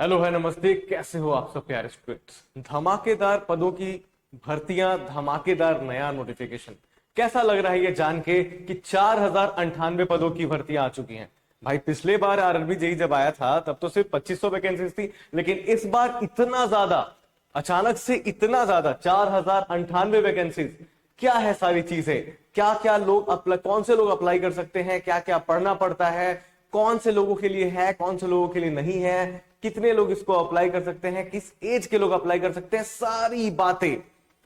Hello है, नमस्ते। कैसे हो आप सब प्यारे स्टूडेंट्स। धमाकेदार पदों की भर्तियां, धमाकेदार नया नोटिफिकेशन। कैसा लग रहा है ये जान के कि 4098 पदों की भर्तियां आ चुकी हैं। भाई पिछले बार आरआरबी जेई जब आया था तब तो सिर्फ 2500 वैकेंसीज थी, लेकिन इस बार इतना ज्यादा, अचानक से इतना ज्यादा 4098 वैकेंसीज। क्या है सारी चीजें, क्या क्या लोग अप्लाई, कौन से लोग अप्लाई कर सकते हैं, क्या क्या पढ़ना पड़ता है, कौन से लोगों के लिए है, कौन से लोगों के लिए नहीं है, कितने लोग इसको अप्लाई कर सकते हैं, किस एज के लोग अप्लाई कर सकते हैं, सारी बातें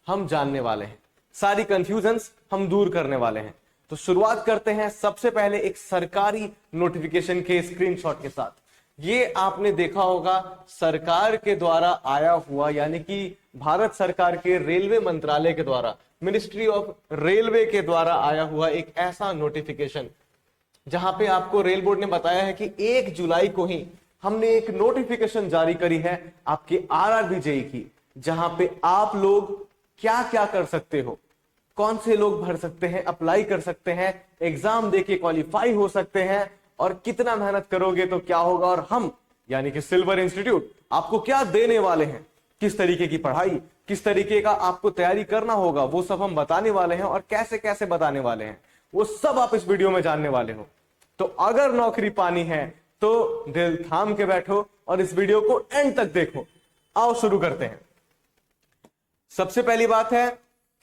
हम जानने वाले हैं। सारी कंफ्यूजन्स हम दूर करने वाले हैं। तो शुरुआत करते हैं सबसे पहले एक सरकारी नोटिफिकेशन के स्क्रीनशॉट के साथ। ये आपने देखा होगा सरकार के द्वारा आया हुआ, यानी कि भारत सरकार के रेलवे मंत्रालय के द्वारा, मिनिस्ट्री ऑफ रेलवे के द्वारा आया हुआ एक ऐसा नोटिफिकेशन जहां पे आपको रेल बोर्ड ने बताया है कि 1 जुलाई को ही हमने एक नोटिफिकेशन जारी करी है आपके आरआरबी जेई की, जहां पे आप लोग क्या क्या कर सकते हो, कौन से लोग भर सकते हैं, अप्लाई कर सकते हैं, एग्जाम देके क्वालिफाई हो सकते हैं, और कितना मेहनत करोगे तो क्या होगा, और हम यानी कि सिल्वर इंस्टीट्यूट आपको क्या देने वाले हैं, किस तरीके की पढ़ाई, किस तरीके का आपको तैयारी करना होगा, वो सब हम बताने वाले हैं। और कैसे कैसे बताने वाले हैं वो सब आप इस वीडियो में जानने वाले हो। तो अगर नौकरी पानी है तो दिल थाम के बैठो और इस वीडियो को एंड तक देखो। आओ शुरू करते हैं। सबसे पहली बात है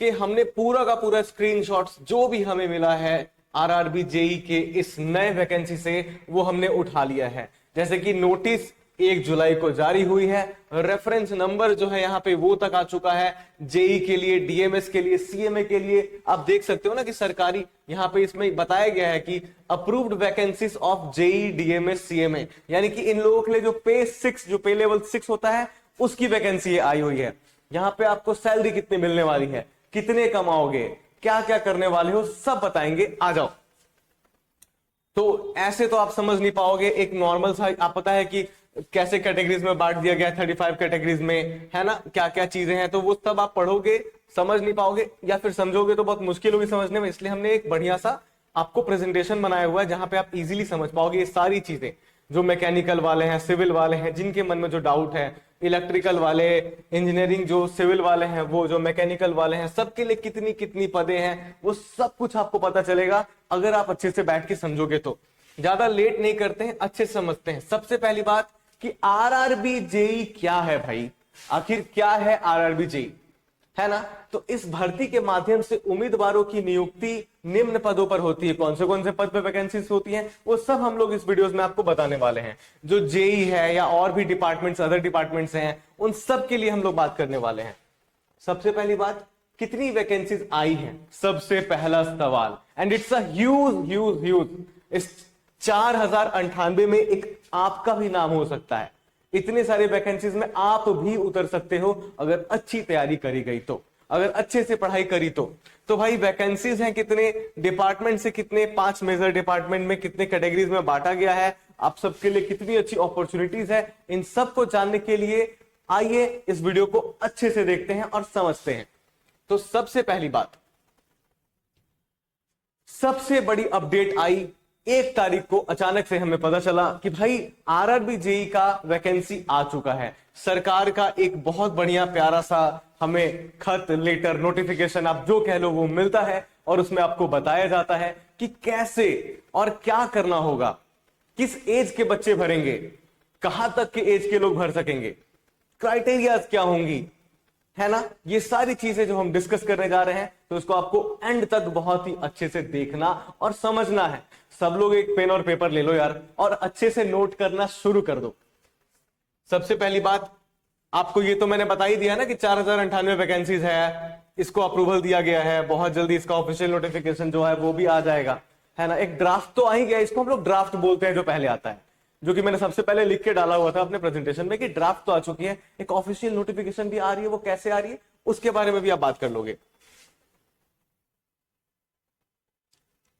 कि हमने पूरा का पूरा स्क्रीनशॉट्स जो भी हमें मिला है आरआरबी जेई के इस नए वैकेंसी से वो हमने उठा लिया है। जैसे कि नोटिस 1 जुलाई को जारी हुई है, रेफरेंस नंबर जो है यहाँ पे वो तक आ चुका है, जेई के लिए, डीएमएस के लिए, सीएमए के लिए। आप देख सकते हो ना कि सरकारी यहाँ पे इसमें बताया गया है कि approved vacancies of JE, DMS, CMA, यानी कि इन लोगों के लिए जो पे 6, जो पे लेवल 6 होता है उसकी वैकेंसी आई हुई है। यहाँ पे आपको सैलरी कितनी मिलने वाली है, कितने कमाओगे, क्या क्या करने वाले हो, सब बताएंगे। आ जाओ। तो ऐसे तो आप समझ नहीं पाओगे। एक नॉर्मल सा आप पता है कि कैसे कैटेगरीज में बांट दिया गया है, 35 कैटेगरीज में, है ना, क्या क्या चीजें हैं, तो वो सब आप पढ़ोगे समझ नहीं पाओगे, या फिर समझोगे तो बहुत मुश्किल होगी समझने में। इसलिए हमने एक बढ़िया सा आपको प्रेजेंटेशन बनाया हुआ है जहां पे आप इजीली समझ पाओगे ये सारी चीजें। जो मैकेनिकल वाले हैं, सिविल वाले हैं, जिनके मन में जो डाउट है, इलेक्ट्रिकल वाले, इंजीनियरिंग जो सिविल वाले हैं, वो जो मैकेनिकल वाले हैं, सबके लिए कितनी कितनी पदे हैं, वो सब कुछ आपको पता चलेगा अगर आप अच्छे से बैठ के समझोगे तो। ज्यादा लेट नहीं करते हैं, अच्छे से समझते हैं। सबसे पहली बात कि आरआरबी जेई क्या है भाई, आखिर क्या है आरआरबी जेई, है ना। तो इस भर्ती के माध्यम से उम्मीदवारों की नियुक्ति निम्न पदों पर होती है। कौन से पद पे वैकेंसीज होती हैं वो सब हम लोग इस वीडियोस में आपको बताने वाले हैं। जो जेई है या और भी डिपार्टमेंट्स, अदर डिपार्टमेंट्स हैं, उन सब के लिए हम लोग बात करने वाले हैं। सबसे पहली बात, कितनी वैकेंसीज आई हैं, सबसे पहला सवाल। And it's a huge huge huge. इस 4098 में एक आपका भी नाम हो सकता है। इतने सारे वैकेंसीज में आप भी उतर सकते हो अगर अच्छी तैयारी करी गई तो, अगर अच्छे से पढ़ाई करी तो भाई वैकेंसीज हैं कितने, डिपार्टमेंट से कितने, 5 मेजर डिपार्टमेंट में कितने कैटेगरीज में बांटा गया है, आप सबके लिए कितनी अच्छी अपॉर्चुनिटीज है, इन सब को जानने के लिए आइए इस वीडियो को अच्छे से देखते हैं और समझते हैं। तो सबसे पहली बात, सबसे बड़ी अपडेट आई 1 तारीख को। अचानक से हमें पता चला कि भाई आरआरबी जेई का वैकेंसी आ चुका है। सरकार का एक बहुत बढ़िया प्यारा सा हमें खत, लेटर, नोटिफिकेशन, आप जो कह लो, वो मिलता है और उसमें आपको बताया जाता है कि कैसे और क्या करना होगा, किस एज के बच्चे भरेंगे, कहां तक के एज के लोग भर सकेंगे, क्राइटेरियाज क्या होंगी, है ना। ये सारी चीजें जो हम डिस्कस करने जा रहे हैं, तो इसको आपको एंड तक बहुत ही अच्छे से देखना और समझना है। सब लोग एक पेन और पेपर ले लो यार और अच्छे से नोट करना शुरू कर दो। सबसे पहली बात, आपको ये तो मैंने बता ही दिया ना कि 4098 वैकेंसीज है, इसको अप्रूवल दिया गया है, बहुत जल्दी इसका ऑफिशियल नोटिफिकेशन जो है वो भी आ जाएगा, है ना। एक ड्राफ्ट तो आ ही गया, इसको हम लोग ड्राफ्ट बोलते हैं जो पहले आता है, जो कि मैंने सबसे पहले लिख के डाला हुआ था अपने प्रेजेंटेशन में कि ड्राफ्ट तो आ चुकी है, एक ऑफिशियल नोटिफिकेशन भी आ रही है। वो कैसे आ रही है उसके बारे में भी आप बात कर लोगे।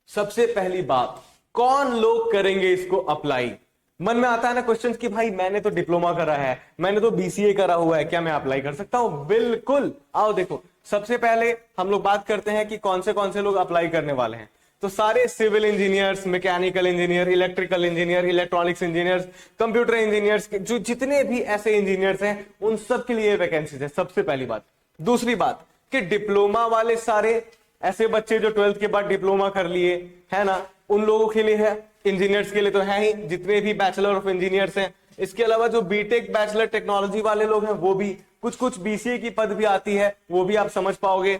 सबसे पहली बात, कौन लोग करेंगे इसको अप्लाई। मन में आता है ना क्वेश्चन कि भाई मैंने तो डिप्लोमा करा है, मैंने तो बीसीए करा हुआ है, क्या मैं अप्लाई कर सकता हूं। बिल्कुल। आओ देखो, सबसे पहले हम लोग बात करते हैं कि कौन से लोग अप्लाई करने वाले हैं। तो सारे civil engineers, mechanical engineer, electrical engineer, electronics engineers, computer engineers, जो जितने भी ऐसे इंजीनियर्स हैं उन सब के लिए वैकेंसीज है, सबसे पहली बात। दूसरी बात कि डिप्लोमा वाले सारे ऐसे बच्चे जो 12th के बाद डिप्लोमा कर लिए है ना, उन लोगों के लिए है, इंजीनियर्स के लिए तो है ही, जितने भी बैचलर ऑफ इंजीनियर्स हैं। इसके अलावा जो बीटेक बैचलर टेक्नोलॉजी वाले लोग हैं वो भी, कुछ कुछ बीसीए की पद भी आती है, वो भी आप समझ पाओगे।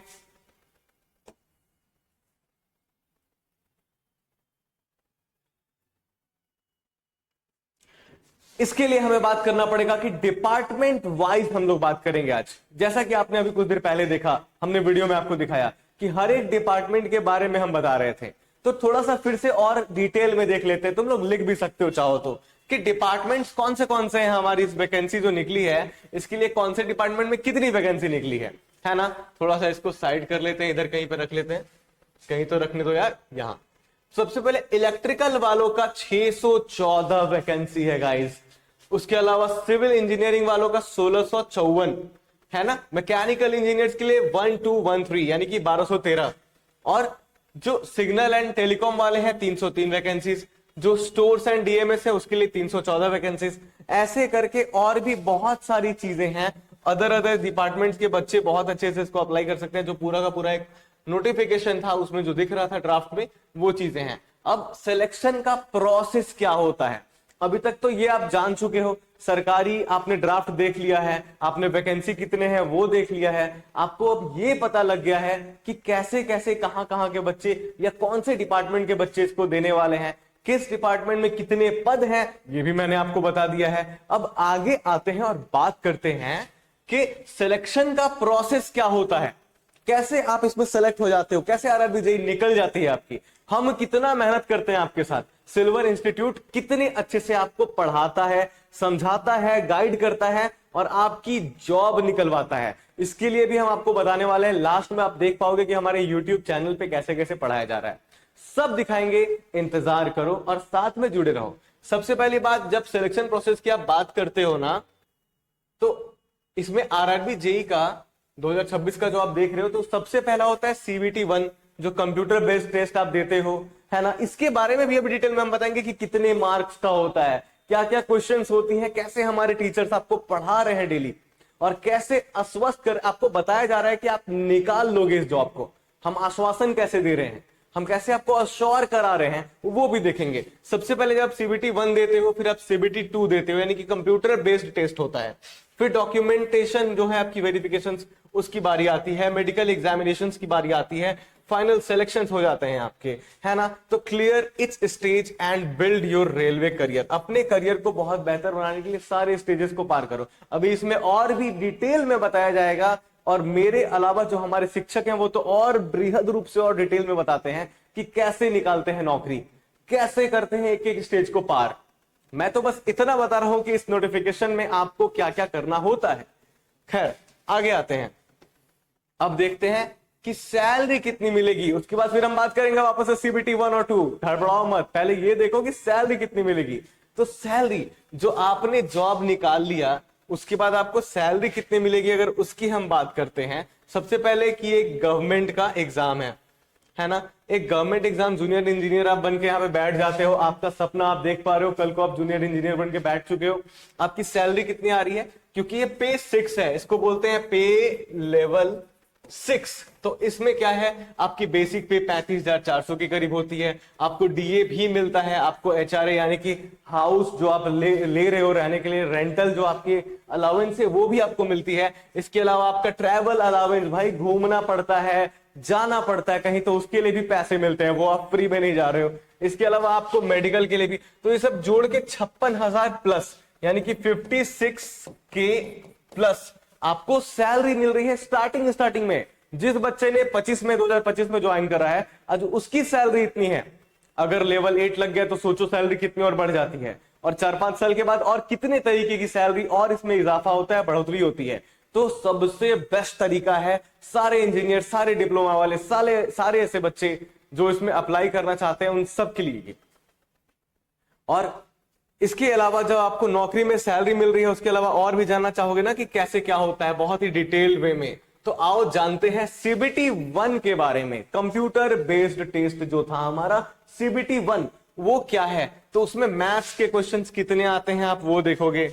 इसके लिए हमें बात करना पड़ेगा कि डिपार्टमेंट वाइज हम लोग बात करेंगे आज। जैसा कि आपने अभी कुछ देर पहले देखा, हमने वीडियो में आपको दिखाया कि हर एक डिपार्टमेंट के बारे में हम बता रहे थे, तो थोड़ा सा फिर से और डिटेल में देख लेते हैं। तुम लोग लिख भी सकते हो चाहो तो, कि डिपार्टमेंट्स कौन से हैं हमारी इस वैकेंसी जो निकली है, इसके लिए कौन से डिपार्टमेंट में कितनी वैकेंसी निकली है ना। थोड़ा सा इसको साइड कर लेते हैं, इधर कहीं पर रख लेते हैं, कहीं तो रखने दो यार। यहां सबसे पहले इलेक्ट्रिकल वालों का 614 वैकेंसी है गाइस। उसके अलावा सिविल इंजीनियरिंग वालों का 1654 है ना। मैकेनिकल इंजीनियर्स के लिए 1213 यानी कि 1213, और जो सिग्नल एंड टेलीकॉम वाले हैं 303 वैकेंसीज, जो स्टोर्स एंड डीएमएस है उसके लिए 314 वैकेंसीज। ऐसे करके और भी बहुत सारी चीजें हैं। अदर डिपार्टमेंट्स के बच्चे बहुत अच्छे से इसको अप्लाई कर सकते हैं। जो पूरा का पूरा एक नोटिफिकेशन था उसमें जो दिख रहा था ड्राफ्ट में, वो चीजें हैं। अब सिलेक्शन का प्रोसेस क्या होता है, अभी तक तो ये आप जान चुके हो। सरकारी आपने ड्राफ्ट देख लिया है, आपने वैकेंसी कितने हैं वो देख लिया है, आपको अब ये पता लग गया है कि कैसे कैसे कहां के बच्चे या कौन से डिपार्टमेंट के बच्चे इसको देने वाले हैं, किस डिपार्टमेंट में कितने पद हैं, ये भी मैंने आपको बता दिया है। अब आगे आते हैं और बात करते हैं कि सिलेक्शन का प्रोसेस क्या होता है, कैसे आप इसमें सेलेक्ट हो जाते हो, कैसे आरआरबी जेईई निकल जाती है आपकी, हम कितना मेहनत करते हैं आपके साथ, सिल्वर इंस्टीट्यूट कितने अच्छे से आपको पढ़ाता है, समझाता है, गाइड करता है और आपकी जॉब निकलवाता है। इसके लिए भी हम आपको बताने वाले हैं। लास्ट में आप देख पाओगे कि हमारे यूट्यूब चैनल पे कैसे कैसे पढ़ाया जा रहा है, सब दिखाएंगे, इंतजार करो और साथ में जुड़े रहो। सबसे पहली बात, जब सिलेक्शन प्रोसेस की आप बात करते हो ना, तो इसमें आरआरबी जेईई का 2026 का जो आप देख रहे हो, तो सबसे पहला होता है सीबीटी 1, जो कंप्यूटर बेस्ड टेस्ट आप देते हो, है ना। इसके बारे में भी अभी डिटेल में हम बताएंगे कि कितने मार्क्स का होता है, क्या क्या क्वेश्चंस होती हैं, कैसे हमारे टीचर्स आपको पढ़ा रहे हैं डेली, और कैसे आश्वस्त कर आपको बताया जा रहा है कि आप निकाल लोगे इस जॉब को। हम आश्वासन कैसे दे रहे हैं, हम कैसे आपको अश्योर करा रहे हैं, वो भी देखेंगे। सबसे पहले जब सीबीटी 1 देते हो, फिर आप सीबीटी 2 देते हो, यानी कि कंप्यूटर बेस्ड टेस्ट होता है। फिर डॉक्यूमेंटेशन जो है आपकी वेरिफिकेशन, उसकी बारी आती है, मेडिकल एग्जामिनेशन की बारी आती है, फाइनल सिलेक्शन हो जाते हैं आपके, है ना। तो clear it's stage and build your railway career. अपने करियर को बहुत बेहतर बनाने के लिए सारे स्टेजेस को पार करो। अभी इसमें और भी डिटेल में बताया जाएगा, और मेरे अलावा जो हमारे शिक्षक हैं वो तो और बृहद रूप से और डिटेल में बताते हैं कि कैसे निकालते हैं नौकरी, कैसे करते हैं एक एक स्टेज को पार। मैं तो बस इतना बता रहा हूं कि इस नोटिफिकेशन में आपको क्या क्या करना होता है। खैर आगे आते हैं, अब देखते हैं कि सैलरी कितनी मिलेगी। उसके बाद फिर हम बात करेंगे वापस से सीबीटी 1 और 2। घबराओ मत, पहले ये देखो कि सैलरी कितनी मिलेगी। तो सैलरी, जो आपने जॉब निकाल लिया उसके बाद आपको सैलरी कितनी मिलेगी, अगर उसकी हम बात करते हैं, सबसे पहले कि एक गवर्नमेंट का एग्जाम है ना। एक गवर्नमेंट एग्जाम, जूनियर इंजीनियर आप बन के यहाँ पे बैठ जाते हो, आपका सपना आप देख पा रहे हो, कल को आप जूनियर इंजीनियर बन के बैठ चुके हो, आपकी सैलरी कितनी आ रही है, क्योंकि ये पे 6 है, इसको बोलते हैं पे लेवल 6। तो इसमें क्या है, आपकी बेसिक पे 35,400 के करीब होती है, आपको डीए भी मिलता है, आपको एचआरए यानी कि हाउस जो आप ले रहे हो रहने के लिए, रेंटल जो आपकी अलाउंस है वो भी आपको मिलती है। इसके अलावा आपका ट्रैवल अलाउंस, भाई घूमना पड़ता है, जाना पड़ता है कहीं, तो उसके लिए भी पैसे मिलते हैं, वो आप फ्री में नहीं जा रहे हो। इसके अलावा आपको मेडिकल के लिए भी, तो ये सब जोड़ के 56,000 प्लस यानी कि 56K प्लस आपको सैलरी मिल रही है स्टार्टिंग में। जिस बच्चे ने 2025 में ज्वाइन करा है, आज उसकी सैलरी इतनी है। अगर लेवल 8 लग गया तो सोचो सैलरी कितनी और बढ़ जाती है, और 4-5 साल के बाद और कितने तरीके की सैलरी और इसमें इजाफा होता है, बढ़ोतरी होती है। तो सबसे बेस्ट तरीका है, सारे इंजीनियर, सारे डिप्लोमा वाले, सारे ऐसे बच्चे जो इसमें अप्लाई करना चाहते हैं उन सब के लिए। और इसके अलावा जब आपको नौकरी में सैलरी मिल रही है, उसके अलावा और भी जानना चाहोगे ना कि कैसे क्या होता है, बहुत ही डिटेल वे में, तो आओ जानते हैं सीबीटी 1 के बारे में। कंप्यूटर बेस्ड टेस्ट जो था हमारा सीबीटी 1 वो क्या है, तो उसमें मैथ्स के क्वेश्चंस कितने आते हैं आप वो देखोगे।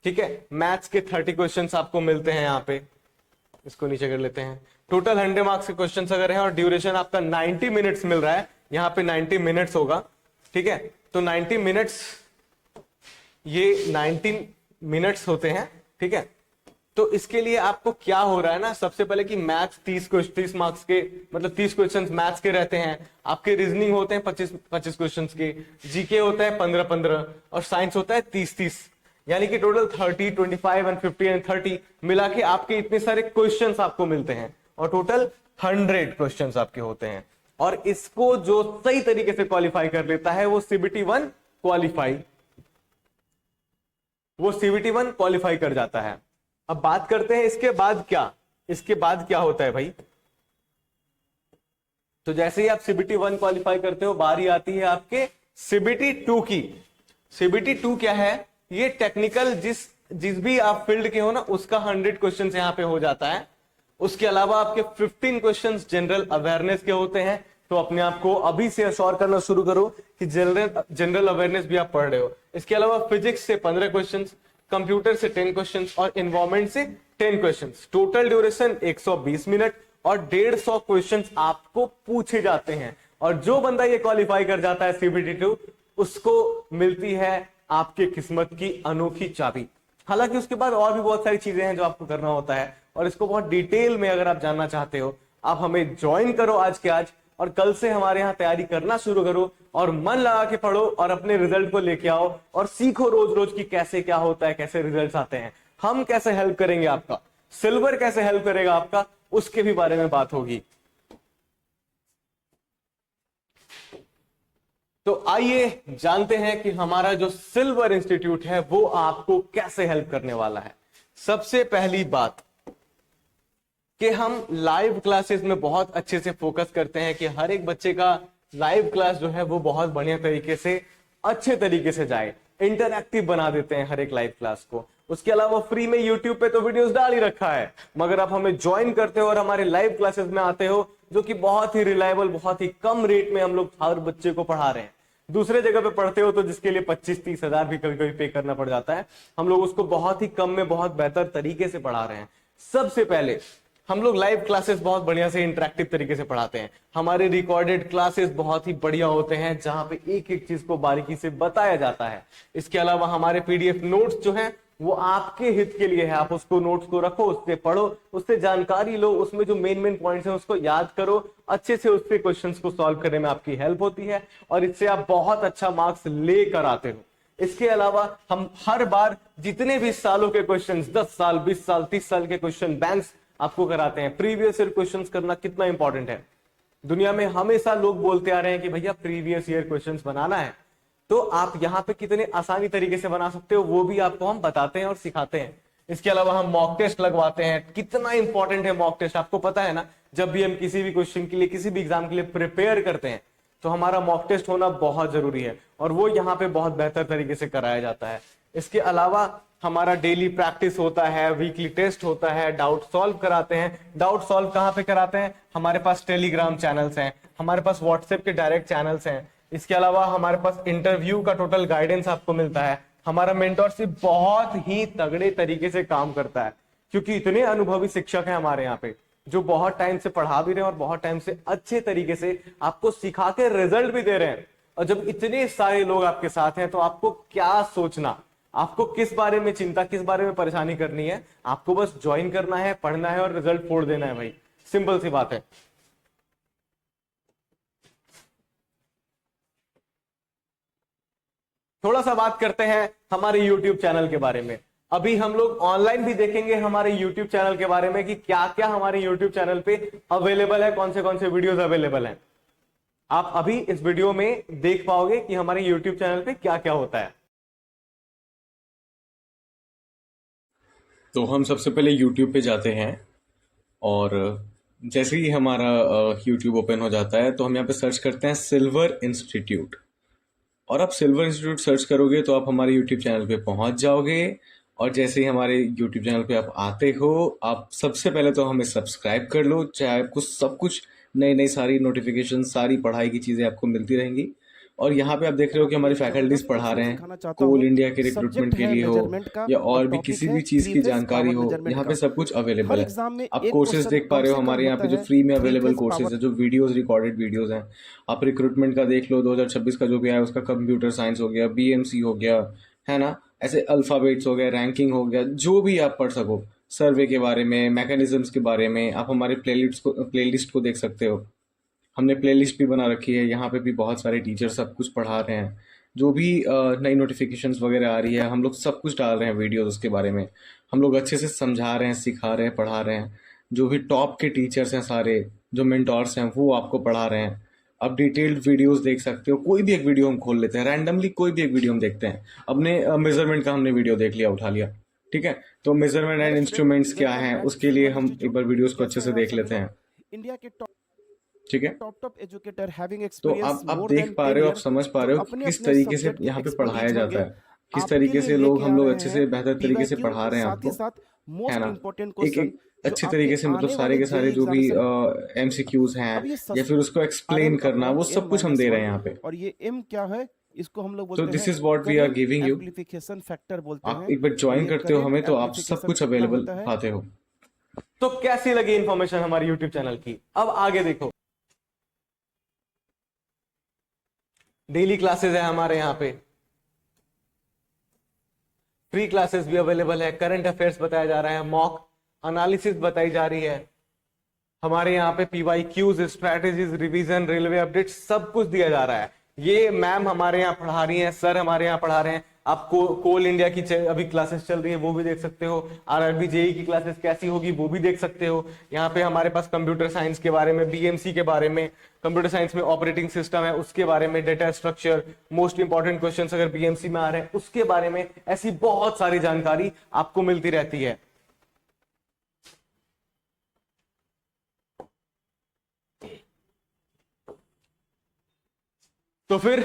ठीक है, मैथ्स के 30 क्वेश्चंस आपको मिलते हैं यहाँ पे, इसको नीचे कर लेते हैं। टोटल 100 मार्क्स के क्वेश्चंस अगर हैं और ड्यूरेशन आपका 90 मिनट्स मिल रहा है, यहाँ पे 90 मिनट्स होगा। ठीक है, तो 90 मिनट्स, ये 19 मिनट्स होते हैं। ठीक है, तो इसके लिए आपको क्या हो रहा है ना, सबसे पहले कि मैथ्स 30 मार्क्स के, मतलब 30 क्वेश्चंस मैथ्स के रहते हैं आपके, रीजनिंग होते हैं 25 क्वेश्चंस के, जीके होता है 15 और साइंस होता है 30, यानी कि टोटल 30, 25 एंड 50 एंड 30 मिला के आपके इतने सारे क्वेश्चंस आपको मिलते हैं और टोटल 100 क्वेश्चंस आपके होते हैं। और इसको जो सही तरीके से क्वालिफाई कर लेता है वो सीबीटी 1 क्वालिफाई कर जाता है। अब बात करते हैं इसके बाद क्या होता है भाई। तो जैसे ही आप सीबीटी 1 क्वालिफाई करते हो, बारी आती है आपके सीबीटी 2 की। सीबीटी 2 क्या है, ये टेक्निकल जिस भी आप फील्ड के हो ना, उसका 100 क्वेश्चन यहां पे हो जाता है। उसके अलावा आपके 15 क्वेश्चंस जनरल अवेयरनेस के होते हैं। तो अपने आप को अभी से अश्योर करना शुरू करो कि जनरल अवेयरनेस भी आप पढ़ रहे हो। इसके अलावा फिजिक्स से 15 क्वेश्चंस, कंप्यूटर से 10 क्वेश्चंस और एनवायरमेंट से 10 क्वेश्चंस। टोटल ड्यूरेशन 120 मिनट और 150 क्वेश्चंस आपको पूछे जाते हैं। और जो बंदा ये क्वालिफाई कर जाता है सीबीटी 2, उसको मिलती है आपके किस्मत की अनोखी चाबी। हालांकि उसके बाद और भी बहुत सारी चीजें हैं जो आपको करना होता है, और इसको बहुत डिटेल में अगर आप जानना चाहते हो, आप हमें ज्वाइन करो आज के आज, और कल से हमारे यहाँ तैयारी करना शुरू करो और मन लगा के पढ़ो और अपने रिजल्ट को लेके आओ और सीखो रोज रोज की कैसे क्या होता है, कैसे रिजल्ट्स आते हैं, हम कैसे हेल्प करेंगे आपका, सिल्वर कैसे हेल्प करेगा आपका, उसके भी बारे में बात होगी। तो आइए जानते हैं कि हमारा जो सिल्वर इंस्टीट्यूट है वो आपको कैसे हेल्प करने वाला है। सबसे पहली बात कि हम लाइव क्लासेस में बहुत अच्छे से फोकस करते हैं कि हर एक बच्चे का लाइव क्लास जो है वो बहुत बढ़िया तरीके से, अच्छे तरीके से जाए। इंटरैक्टिव बना देते हैं हर एक लाइव क्लास को। उसके अलावा फ्री में यूट्यूब पे तो वीडियोस डाल ही रखा है, मगर आप हमें ज्वाइन करते हो और हमारे लाइव क्लासेस में आते हो, जो कि बहुत ही रिलायबल, बहुत ही कम रेट में हम लोग हर बच्चे को पढ़ा रहे हैं। दूसरे जगह पे पढ़ते हो तो जिसके लिए 25-30 हजार भी कभी कभी पे करना पड़ जाता है, हम लोग उसको बहुत ही कम में बहुत बेहतर तरीके से पढ़ा रहे हैं। सबसे पहले हम लोग लाइव क्लासेस बहुत बढ़िया से इंटरेक्टिव तरीके से पढ़ाते हैं। हमारे रिकॉर्डेड क्लासेस बहुत ही बढ़िया होते हैं, जहां पे एक एक चीज को बारीकी से बताया जाता है। इसके अलावा हमारे पीडीएफ नोट्स जो हैं वो आपके हित के लिए है। आप उसको नोट्स को रखो, उससे पढ़ो, उससे जानकारी लो, उसमें जो मेन पॉइंट्स हैं उसको याद करो, अच्छे से उससे क्वेश्चंस को सॉल्व करने में आपकी हेल्प होती है और इससे आप बहुत अच्छा मार्क्स लेकर आते हो। इसके अलावा हम हर बार जितने भी सालों के क्वेश्चंस, 10 साल, 20 साल, 30 साल के क्वेश्चन बैंक्स आपको कराते हैं। प्रीवियस ईयर क्वेश्चंस करना कितना इंपॉर्टेंट है। दुनिया में हमेशा लोग बोलते आ रहे हैं कि भैया प्रीवियस ईयर क्वेश्चंस बनाना है, तो आप यहाँ पे कितने आसानी तरीके से बना सकते हो वो भी आपको हम बताते हैं और सिखाते हैं। इसके अलावा हम मॉक टेस्ट लगवाते हैं। कितना इंपॉर्टेंट है मॉक टेस्ट, आपको पता है ना। जब भी हम किसी भी क्वेश्चन के लिए, किसी भी एग्जाम के लिए प्रिपेयर करते हैं तो हमारा मॉक टेस्ट होना बहुत जरूरी है, और वो यहाँ पे बहुत बेहतर तरीके से कराया जाता है। इसके अलावा हमारा डेली प्रैक्टिस होता है, वीकली टेस्ट होता है, डाउट सॉल्व कराते हैं। डाउट सॉल्व कहाँ पे कराते हैं, हमारे पास टेलीग्राम चैनल्स हैं, हमारे पास व्हाट्सएप के डायरेक्ट चैनल्स हैं। इसके अलावा हमारे पास इंटरव्यू का टोटल गाइडेंस आपको मिलता है। हमारा मेंटरशिप बहुत ही तगड़े तरीके से काम करता है, क्योंकि इतने अनुभवी शिक्षक हैं हमारे यहाँ पे, जो बहुत टाइम से पढ़ा भी रहे हैं और बहुत टाइम से अच्छे तरीके से आपको सिखा के रिजल्ट भी दे रहे हैं। और जब इतने सारे लोग आपके साथ हैं तो आपको क्या सोचना, आपको किस बारे में चिंता, किस बारे में परेशानी करनी है, आपको बस ज्वाइन करना है, पढ़ना है और रिजल्ट फोड़ देना है भाई। सिंपल सी बात है। थोड़ा सा बात करते हैं हमारे YouTube चैनल के बारे में। अभी हम लोग ऑनलाइन भी देखेंगे हमारे YouTube चैनल के बारे में कि क्या क्या हमारे YouTube चैनल पे अवेलेबल है, कौन से वीडियोस अवेलेबल हैं। आप अभी इस वीडियो में देख पाओगे कि हमारे YouTube चैनल पे क्या क्या होता है। तो हम सबसे पहले YouTube पे जाते हैं, और जैसे ही हमारा YouTube ओपन हो जाता है तो हम यहाँ पे सर्च करते हैं सिल्वर इंस्टीट्यूट। और आप सिल्वर इंस्टीट्यूट सर्च करोगे तो आप हमारे YouTube चैनल पे पहुंच जाओगे। और जैसे ही हमारे यूट्यूब चैनल पे आप आते हो, आप सबसे पहले तो हमें सब्सक्राइब कर लो, चाहे आपको सब कुछ नई नई सारी नोटिफिकेशन, सारी पढ़ाई की चीज़ें आपको मिलती रहेंगी। और यहाँ पे आप देख रहे हो कि हमारी आपके फैकल्टीज जबरदस्त पढ़ा इसलिए रहे हैं, सिखाना चाहता कोल हूँ। इंडिया के रिक्रूटमेंट सब्जेक्ट के है लिए हो मेजरमेंट का या और और भी टॉपिक किसी है भी चीज़ थ्री की फेज जानकारी पावर हो, मेजरमेंट यहाँ पे का। सब कुछ अवेलेबल हर है। एग्जाम में आप एक कोर्सेज क्वेश्चन देख पा कम रहे हो से कम हमारे यहाँ होता पे, जो है फ्री में three available phase courses power. है, जो वीडियोज रिकॉर्डेड वीडियोज हैं। आप रिक्रूटमेंट का देख लो, 2026 का जो भी आया उसका, कंप्यूटर साइंस हो गया, बीएमसी हो गया, है ना, ऐसे अल्फाबेट्स हो गया, रैंकिंग हो गया, जो भी आप पढ़ सको, सर्वे के बारे में, मैकेनिज्म्स के बारे में, आप हमारे प्लेलिस्ट को देख सकते हो। हमने प्लेलिस्ट भी बना रखी है, यहाँ पे भी बहुत सारे टीचर सब कुछ पढ़ा रहे हैं। जो भी नई नोटिफिकेशंस वगैरह आ रही है, हम लोग सब कुछ डाल रहे हैं वीडियोस उसके बारे में। हम लोग अच्छे से समझा रहे हैं, सिखा रहे हैं, पढ़ा रहे हैं। जो भी टॉप के टीचर्स हैं सारे, जो मेंटोर्स हैं, वो आपको पढ़ा रहे हैं। आप डिटेल्ड वीडियोस देख सकते हो। कोई भी एक वीडियो हम खोल लेते हैं रैंडमली, कोई भी एक वीडियो हम देखते हैं। अपने मेजरमेंट का हमने वीडियो देख लिया, उठा लिया, ठीक है, तो measurement and hello instruments student, क्या वेलकम हैं बैक उसके लिए सिल्वर हम एक इंस्टीट्यूट। बार वीडियोस को अच्छे कैसे से हैं आप देख सभी लेते लोग? हैं, इंडिया के ठीक है। टॉप एजुकेटर हैविंग तो एक्सपीरियंस आप मोर देन देख पा 10 रहे हो, आप ईयर समझ पा जो रहे हो कि अपने किस अपने तरीके से सब्जेक्ट के यहाँ पे पढ़ाया एक्सपर्टीज जाता होंगे, है, किस आपके तरीके लिए से लोग, लेके हम आ लोग रहे अच्छे हैं से बेहतर तरीके से पीवाईक्यू, पढ़ा रहे हैं साथ ही आपको, साथ है मोस्ट ना। इंपॉर्टेंट एक क्वेश्चन एक जो अच्छे आपके तरीके से, मतलब आने सारे वाले के जेई सारे जो भी एग्जामिनेशन। एमसीक्यूज हैं, अब ये या फिर उसको आर एक्सप्लेन एम करना, अपॉन वो एम सब कुछ हम माइनस दे रहे वन, हैं यहाँ पे। और ये एम क्या है? इसको हम लोग तो बोलते दिस हैं is what we are current giving you. Amplification factor बोलते आप हैं। एक बार और ज्वाइन ये करते हो करेंट हमें, तो आप सब एम्पलीफिकेशन कुछ कितना अवेलेबल होता है? पाते हो। तो कैसी लगी इंफॉर्मेशन हमारे यूट्यूब चैनल की? अब आगे देखो, डेली क्लासेस है हमारे यहाँ पे, फ्री क्लासेस भी अवेलेबल है, करंट अफेयर्स बताया जा रहा है, मॉक एनालिसिस बताई जा रही है। हमारे यहाँ पे PY Qs, strategies, revision, railway update सब कुछ दिया जा रहा है। ये मैम हमारे यहाँ पढ़ा रही हैं, सर हमारे यहाँ पढ़ा रहे हैं। आपको कोल इंडिया की अभी क्लासेस चल रही है, वो भी देख सकते हो। आरआरबी जेई की क्लासेस कैसी होगी वो भी देख सकते हो। यहाँ पे हमारे पास कंप्यूटर साइंस के बारे में, बीएमसी के बारे में, कंप्यूटर साइंस में ऑपरेटिंग सिस्टम है उसके बारे में, data structure, most important question अगर बीएमसी में आ रहे हैं उसके बारे में, ऐसी बहुत सारी जानकारी आपको मिलती रहती है। तो फिर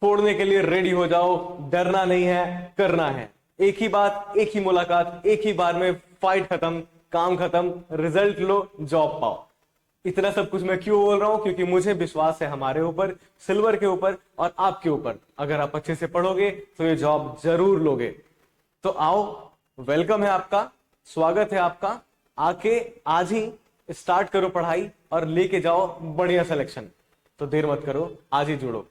फोड़ने के लिए रेडी हो जाओ, डरना नहीं है, करना है। एक ही बात, एक ही मुलाकात, एक ही बार में फाइट खत्म, काम खत्म, रिजल्ट लो, जॉब पाओ। इतना सब कुछ मैं क्यों बोल रहा हूं? क्योंकि मुझे विश्वास है हमारे ऊपर, सिल्वर के ऊपर और आपके ऊपर। अगर आप अच्छे से पढ़ोगे तो ये जॉब जरूर लोगे। तो आओ, वेलकम है आपका, स्वागत है आपका। आके आज ही स्टार्ट करो पढ़ाई और लेके जाओ बढ़िया सिलेक्शन। तो देर मत करो, आज ही जुड़ो।